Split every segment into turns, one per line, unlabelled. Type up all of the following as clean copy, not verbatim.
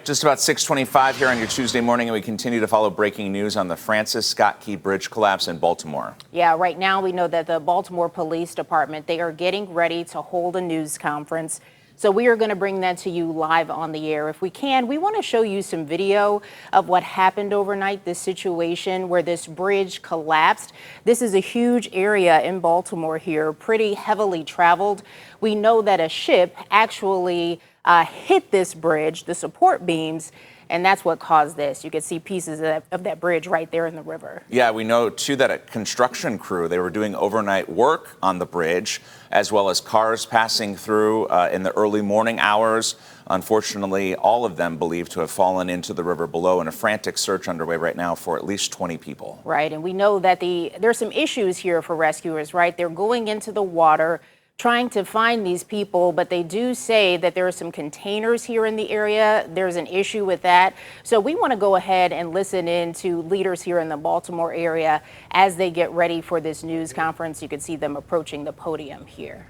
just about 6:25 here on your Tuesday morning, and we continue to follow breaking news on the Francis Scott Key Bridge collapse in Baltimore.
Yeah, right now we know that the Baltimore Police Department, they are getting ready to hold a news conference. So we are going to bring that to you live on the air. If we can, we want to show you some video of what happened overnight, this situation where this bridge collapsed. This is a huge area in Baltimore here, pretty heavily traveled. We know that a ship actually hit this bridge, the support beams, and that's what caused this. You can see pieces of that bridge right there in the river.
Yeah, we know, too, that a construction crew, they were doing overnight work on the bridge, as well as cars passing through in the early morning hours. Unfortunately, all of them believed to have fallen into the river below, and a frantic search underway right now for at least 20 people.
Right, and we know that there's some issues here for rescuers, right? They're going into the water, trying to find these people, but they do say that there are some containers here in the area. There's an issue with that. So we want to go ahead and listen in to leaders here in the Baltimore area as they get ready for this news conference. You can see them approaching the podium here.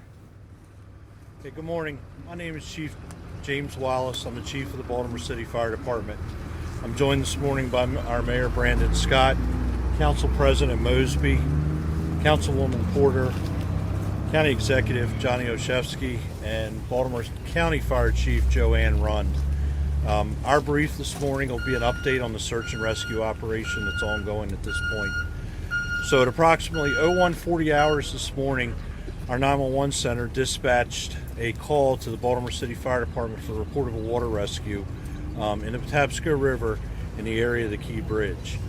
Okay, good morning. My name is Chief James Wallace. I'm the chief of the Baltimore City Fire Department. I'm joined this morning by our Mayor Brandon Scott, Council President Mosby, Councilwoman Porter, County Executive Johnny Oshevsky, and Baltimore County Fire Chief Joanne Rund. Our brief this morning will be an update on the search and rescue operation that's ongoing at this point. So at approximately 0140 hours this morning, our 911 center dispatched a call to the Baltimore City Fire Department for a report of a water rescue in the Patapsco River in the area of the Key Bridge.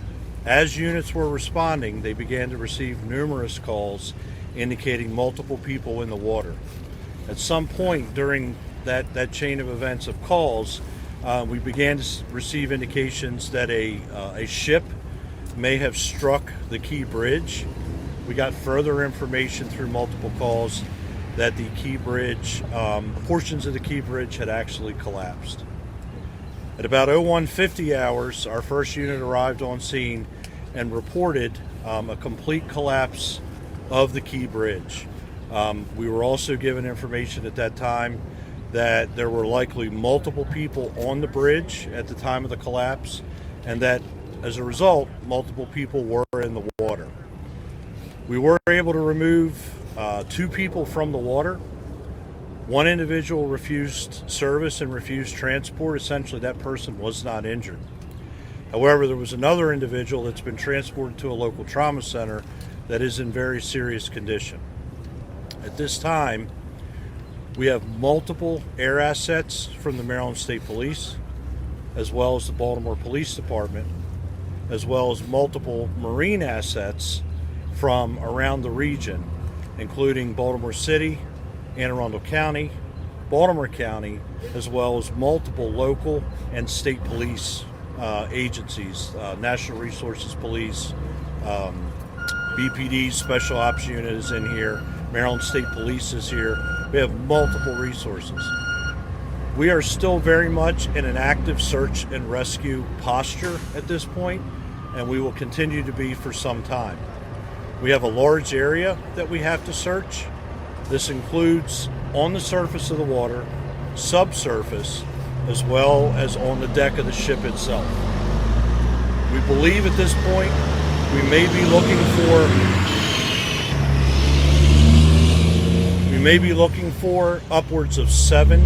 As units were responding, they began to receive numerous calls indicating multiple people in the water. At some point during that chain of events of calls, we began to receive indications that a ship may have struck the Key Bridge. We got further information through multiple calls that the Key Bridge, portions of the Key Bridge had actually collapsed. At about 0150 hours, our first unit arrived on scene and reported a complete collapse of the Key Bridge. We were also given information at that time that there were likely multiple people on the bridge at the time of the collapse, and that as a result, multiple people were in the water. We were able to remove 2 people from the water. One individual refused service and refused transport. Essentially, that person was not injured. However, there was another individual that's been transported to a local trauma center that is in very serious condition. At this time, we have multiple air assets from the Maryland State Police, as well as the Baltimore Police Department, as well as multiple marine assets from around the region, including Baltimore City, Anne Arundel County, Baltimore County, as well as multiple local and state police agencies, National Resources Police, BPD Special Ops Unit is in here, Maryland State Police is here. We have multiple resources. We are still very much in an active search and rescue posture at this point, and we will continue to be for some time. We have a large area that we have to search. This includes on the surface of the water, subsurface, as well as on the deck of the ship itself. We believe at this point we may be looking for upwards of 7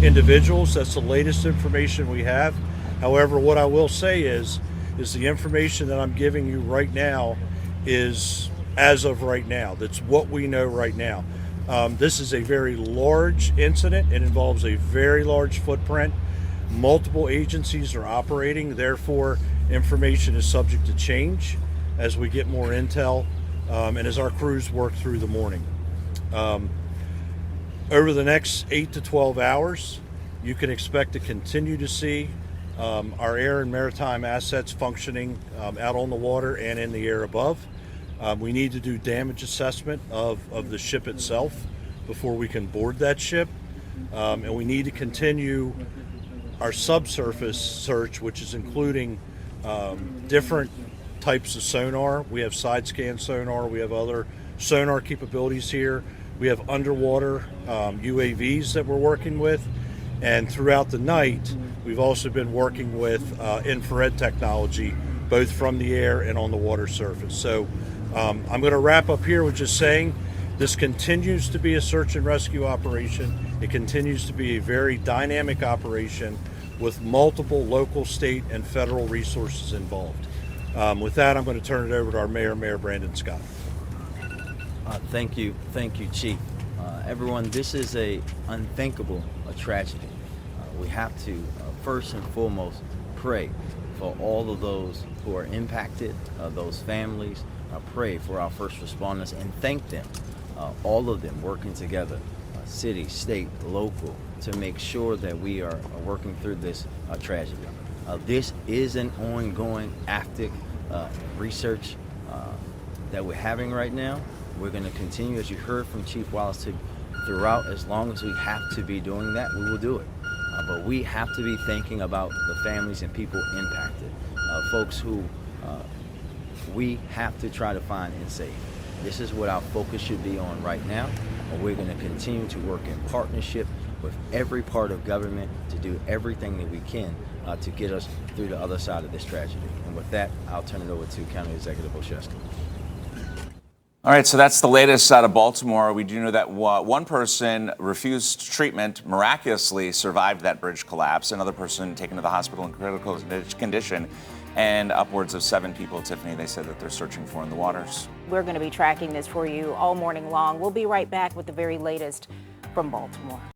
individuals. That's the latest information we have. However, what I will say is the information that I'm giving you right now is as of right now. That's what we know right now. This is a very large incident. It involves a very large footprint. Multiple agencies are operating, therefore information is subject to change as we get more intel and as our crews work through the morning. Over the next 8 to 12 hours, you can expect to continue to see our air and maritime assets functioning out on the water and in the air above. We need to do damage assessment of the ship itself before we can board that ship. And we need to continue our subsurface search, which is including different types of sonar. We have side scan sonar. We have other sonar capabilities here. We have underwater UAVs that we're working with. And throughout the night, We've also been working with infrared technology, both from the air and on the water surface. So I'm going to wrap up here with just saying this continues to be a search and rescue operation. It continues to be a very dynamic operation with multiple local, state, and federal resources involved. With that, I'm going to turn it over to our Mayor Brandon Scott.
Thank you, Chief. Everyone, this is a unthinkable tragedy. We have to first and foremost pray for all of those who are impacted, those families. Pray for our first responders and thank them, all of them working together, city, state, local, to make sure that we are working through this tragedy. This is an ongoing active research that we're having right now. We're going to continue, as you heard from Chief Wallace, throughout. As long as we have to be doing that, we will do it. But we have to be thinking about the families and people impacted, folks who we have to try to find and save. This is what our focus should be on right now. We're going to continue to work in partnership with every part of government to do everything that we can to get us through the other side of this tragedy. And with that, I'll turn it over to County Executive Olszewski.
All right, so that's the latest out of Baltimore. We do know that one person refused treatment, miraculously survived that bridge collapse. Another person taken to the hospital in critical condition. And upwards of 7 people, Tiffany, they said that they're searching for in the waters.
We're going to be tracking this for you all morning long. We'll be right back with the very latest from Baltimore.